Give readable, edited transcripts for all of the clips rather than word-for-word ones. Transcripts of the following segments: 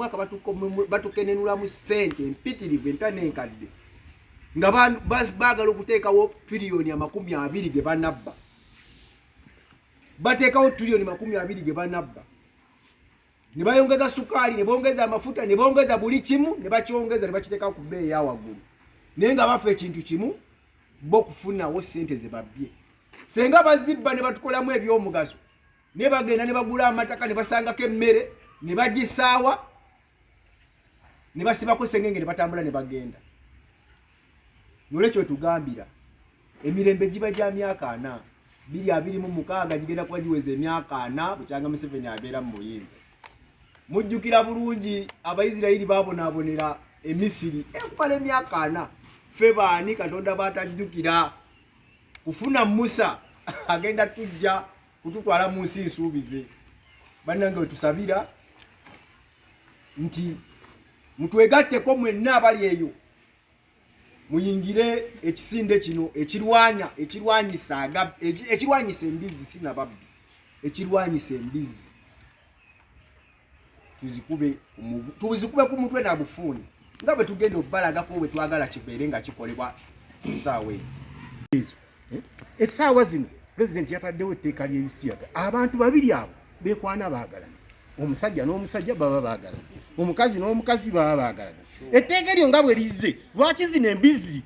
mwaka batukenenula mu ssente empitirivu empya n'enkadde nga baagala okuteekawo tiriyoni 20 ge banabba. Bateekawo tiriyoni 20 ge banabba. Ne bayongeza sukaali, ne bongeza amafuta, ne bongeza buli kimu, ne bakyongeza ne bakiteekawo ku bbeeyi ya waggulu. Naye nga bafa ekintu kimu, bo kufunawo ssente ze babbye. Senga bazibba ne batukolamu eby'omugaso, ne bagenda ne bagula amataka ne basangako emmere, ne bagisaawa, ne basibako sengenge ne batambula ne bagenda. Nolwekyo tugambira emirembe giba gya myaka 4, 2026 gigenda kuba giweza emyaka 4 bukyanga Museveni abeera mu buyinza. Mujjukira bulungi Abayisirayiri babonaabonera Emisiri ekumala emyaka 4. Ffe baani Katonda batajjukira kufuna Musa agenda tujja kututwala mu nsi nsuubize. Bannange we tusabira nti mutwegatteko mwenna abali eyo, muyingire ekisinde kino ekirwanyisa embizi, sinababbi ekirwanyisa embizi, tuzikube ku mutwe na bufuuni nga bwe tugenda obbalagako bwe twagala kibeere nga kikolebwa kusaawa ezo. Essaawa zino pulezidenti yataddewo etteeka ly'ebisiyaga. Abantu babiri abo beekwana baagalana, omusajja n'omusajja baba baagalana, omukazi n'omukazi baba baagalana. Etteeka eryo nga bwe lizze, lwaki zino embizi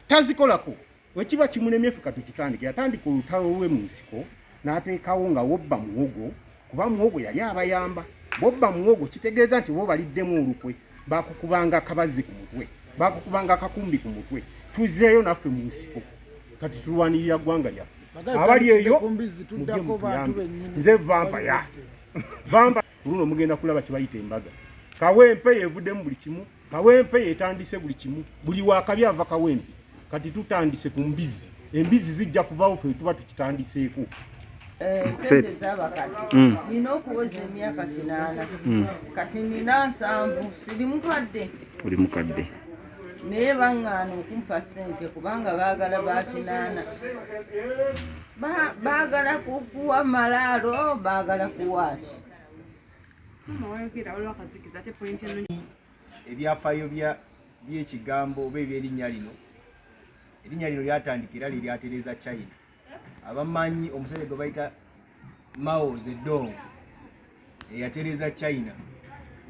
tazikolako? Wekiba kimulemye ffe katukitandike. Yatandika olutalo lwe mu nsiko n'ateekawo nga wobba muwogo, kuba muwogo yali abayamba. Bobba muwogo kitegeeza nti bo baliddemu olukwe, bakukubanga akabazi ku mutwe, bakukubanga akakumbi ku mutwe. Tuzzeeyo naffe mu nsiko kati tulwanirira ggwanga lyaffe. Abali eyo mujje mutuyambe. Nze vampaya luno mugenda kulaba kibayita embaga. Kawempe yevuddemu buli kimu, kawempe yetandise buli kimu, buli wakabi ava kawempe. Kati tutandise ku mbizi, embizi zijja kuvaawo ffe tuba tukitandiseeko. Sente z'abakati nina okuweza emyaka 8 kati nina 7, siri mukadde. Oli mukadde naye baŋŋaana okumpa ssente kubanga baagala ba 8. Baagala kukuwa malaalo, baagala kuwaaki. Ebyafaayo by'ekigambo oba eby'erinnya lino, erinnya lino lyatandikira liryatereza China. Abamanyi omusajja gwe bayita Mao Zedong eyatereza China,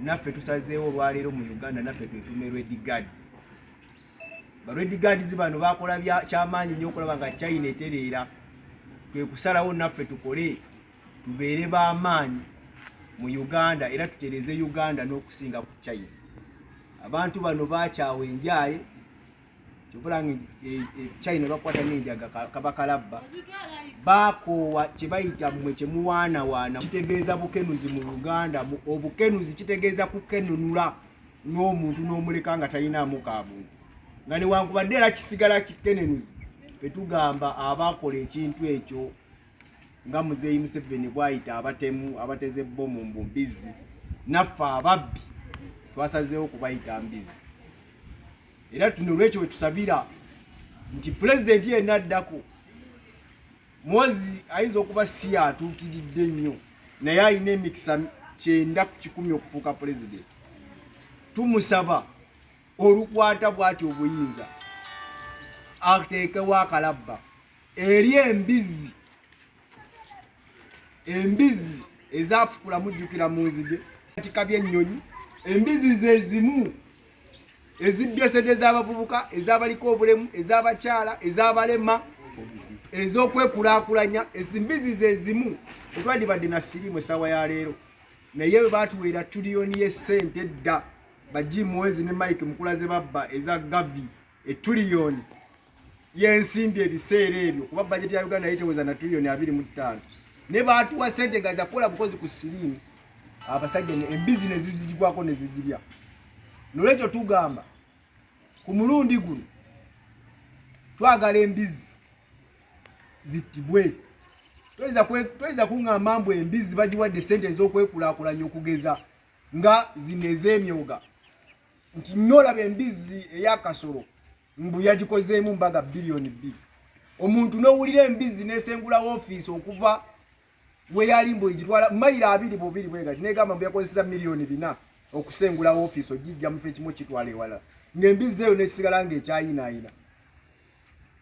naffe tusazeewo olwaleero mu Uganda naffe twetume Red Guards. Ba Red Guards bano bakola kyamaanyi nnyo okulaba nga China etereera. Kwe kusalawo naffe tukole tubeere b'amaanyi mu Uganda era tutereze Uganda n'okusinga ku China. Abantu bano bakyawa enjaaye kyobulanga China bakwata n'enjaga kabakalabba, bakoowa kye bayita mmwe kye muwaanawaana. Kitegeeza bukenuzi mu Uganda. Obukenuzi kitegeeza kukenunula n'omuntu n'omuleka nga talinaamu kaabuntu, nga newankubadde era kisigala kikenenuzi. Ffe tugamba abakola ekintu ekyo nga Muzeeyi Museveni bw'ayita abatemu abateze bbomu mu mbizi, naffe ababbi twasazeewo kubayita mbizi. Era tuno lwekyo we tusabira nti pulezidenti yenna addako, Mwozi ayinza okuba si atuukiridde nnyo naye alina emikisa 9 ku 10 okufuuka pulezidenti. Tumusaba olukwata bw'ati obuyinza ateekewo akalabba eri embizi ezaafukula mujjukira mu nzige tika by'ennyonyi. Embizi ze zimu ezibbye sente z'abavubuka, ez'abaliko obulemu, ez'abakyala, ez'abalema, ez'okwekulaakulanya. Embizi ze zimu etwandibadde na siriimu essaawa ya leero, naye bwe baatuweera tuliyoni y'essente dda Baji Mwezi ne Mike Mukulaze babba eza gavi etuliyoni y'ensimbi ebiseera ebyo, kuba bajeti ya Uganda yiteweza na tuliyoni 25. Ne baatuwa sente gaza kukola bukozi ku siriimu, abasajja embizi ne zizigwako ne zigirya. Nolwekyo tugamba ku mulundi guno twagala embizi zittibwe. Tweza kuŋŋamba mbu embizi bagiwadde sente ez'okwekulaakulanya okugeza nga zino ez'emyoga, nti nnolaba embizi ey'akasolo mbu yagikozeemu mbaga biliyoni 2. Omuntu n'owulira embizi n'esengula woofiisi okuva we yali mbu egitwala mayiro 2 bwegati negamba mbu yakozesa miliyoni 4 okusengula office ogijja mu kimu kitwala ewala ng'embizzi eyo n'ekisigala ng'ekyayinaayina.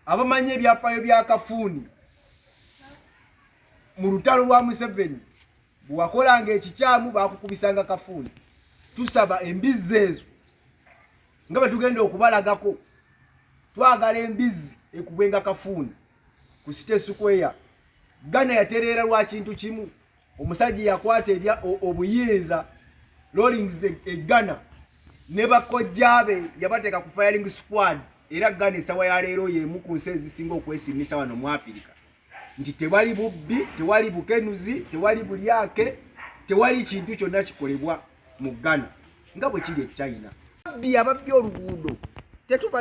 Abamanyi ebyafaayo bya Kafuuni mu lutalo lwa Museveni bwe wakolanga ekikyamu baakukubisanga Kafuuni. Tusaba embizzi ezo nga bwe tugenda okubalagako, twagala embizzi ekugwenga Kafuuni ku City Square. Ghana yatereera lwa kintu kimu, omusajja yakwata obuyinza Rawlings e Ghana ne bakojjaabe yabateeka ku firing squad. Era Ghana esawa ya leero y'emu ku nsi ezisinga okwesimisa wano mu Afirika, nti tewali bubbi, tewali bukenuzi, tewali bulyake, tewali kintu kyonna kikolebwa mu Ghana nga bwe kiri e China. Babbi ababbi oluguudo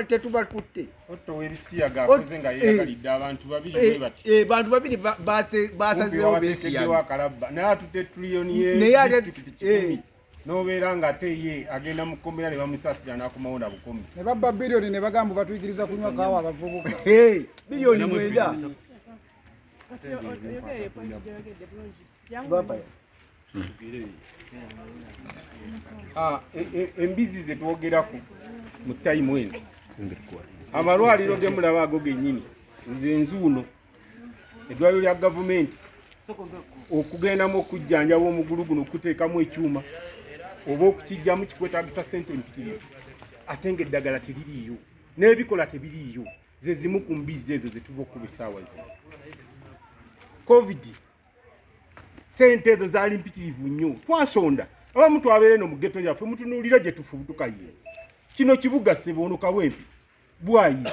tetubakutte. Otto w'ebisiyaga akoze nga yeeyagalidde abantu babiri bati. Bantu babiri basazeewo beesiyaga. Naye atutte tuliyoni ye disitulikiti kikumi. N'obeera ng'ate ye agenda mu kkomera ne bamusaasira n'akomawo na bukomi. Ne babba biliyoni ne bagamba batuyigiriza kunywa kaawa abavubuka. Biliyoni 9. Embizi ze twogerako mu tayimu eno, amalwaliro ge mulaba ago gennyini, nze nzuuno eddwaliro lya gavumenti okugendamu okujjanjaba omugulu guno okuteekamu ekyuma oba okukijjamu kikwetaagisa ssente empitirivu, ate ng'eddagala teririiyo n'ebikola tebiriiyo. Ze zimu ku mbizi ezo ze tuva okuba essaawa zino. Covid ssente ezo zaali mpitirivu nnyo, twasonda abamu twabeera eno mu ggeto yaffe mutunuulira gye tufubutuka ye. Kino kibuga Sseboono Kawempe bwayise,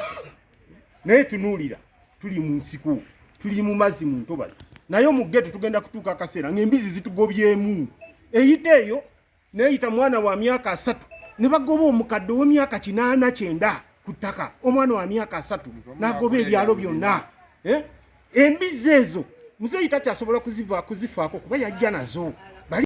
naye tunuulira tuli mu nsiko, tuli mu mazzi mu ntobazi, naye mu ggeto tugenda kutuuka akaseera ng'embizi zitugobyemu. Eyita eyo neeyita mwana wa myaka 3 ne bagoba omukadde ow'emyaka 89 ku ttaka, omwana wa myaka 3 n'agoba ebyalo byonna. Embizi ezo muzeeyi takyasobola kuzifaako kuba yajja nazo.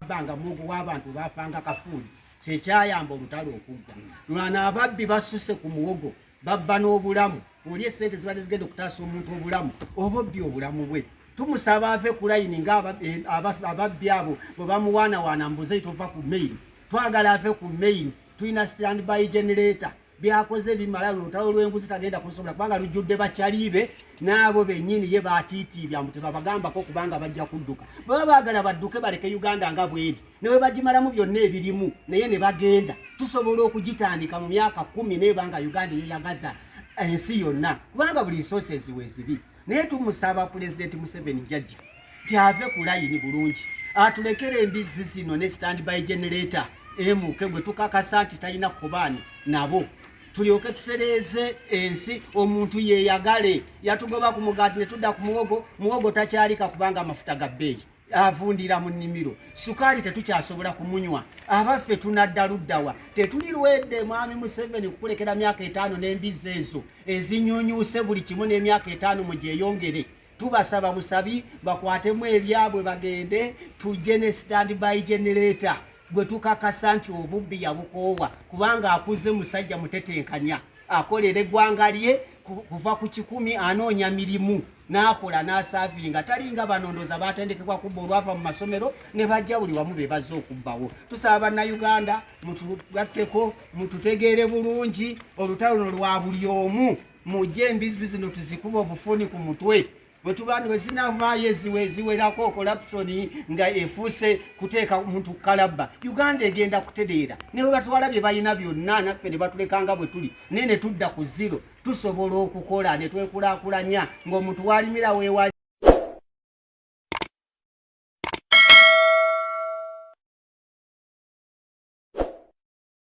Banga mugu w'abantu bafanga Kafuuni kyekyayamba olutalo okugga. Lwana ababbi basusse ku muwogo babba n'obulamu. Oli essente zibadde zigenda okutaasa omuntu obulamu, obobbi obulamu bwe. Tumusaba ave ku layini ng'ababbi abo bwe bamuwaanawaana mbuze tova ku mail. Twagala ave ku mail. Tulina standby generator byakoze bimala olutalo lw'enguzi tagenda kusobola kubanga lujjudde bakyalibe n'abo bennyini ye baatiitiibya mbu tebabagambako kubanga bajja kudduka. Baba baagala badduke baleke Uganda nga bweri ne bwe bagimalamu byonna ebirimu naye ne bagenda. Tusobola okugitandika mu myaka 10 n'ebanga Uganda yeyagaza ensi yonna kubanga buli resources weeziri. Naye tumusaba Pulezidenti Museveni jjajja nti ave ku layini bulungi atulekere embizi zino ne standby generator emuke gwe tukakasa nti talina kubaani nabo tulyoke tutereeze ensi omuntu yeeyagale. Yatugoba ku mugaati ne tudda ku muwogo takyalika kubanga amafuta ga bbeeyi avundira mu nnimiro. Sukaali tetukyasobola kumunywa. Abaffe tunadda luddawa tetuli lwedde mwami Museveni kukulekera myaka 5 n'embizi ezo ezinyunyuuse buli kimu n'emyaka 5 mu gyeyongere. Tubasaba busabi bakwatemu ebyabwe bagende tujje ne standby generator gwe tukakasa nti obubbi yabukoowa kubanga akuze musajja mutetenkanya akolera eggwanga lye kuva ku 10 anoonya mirimu n'akola n'asaavinga talinga banondoza batendekebwa kubba olwava mu masomero ne bajja buli wamu be bazze okubbawo. Tusaba bannayuganda mutugatteko mututegeere bulungi olutalo luno lwa buli omu. Mujje embizi zino tuzikuba obufuni ku mutwe bwe tubani bwe zinavaayo eziwerako corruption nga efuuse kuteeka muntu kalabba. Uganda egenda kutereera ne bwe batwala bye balina byonna naffe ne batulekanga bwe tuli naye ne tudda ku zero. Tusobola okukola ne twekulaakulanya ng'omuntu walimira weewali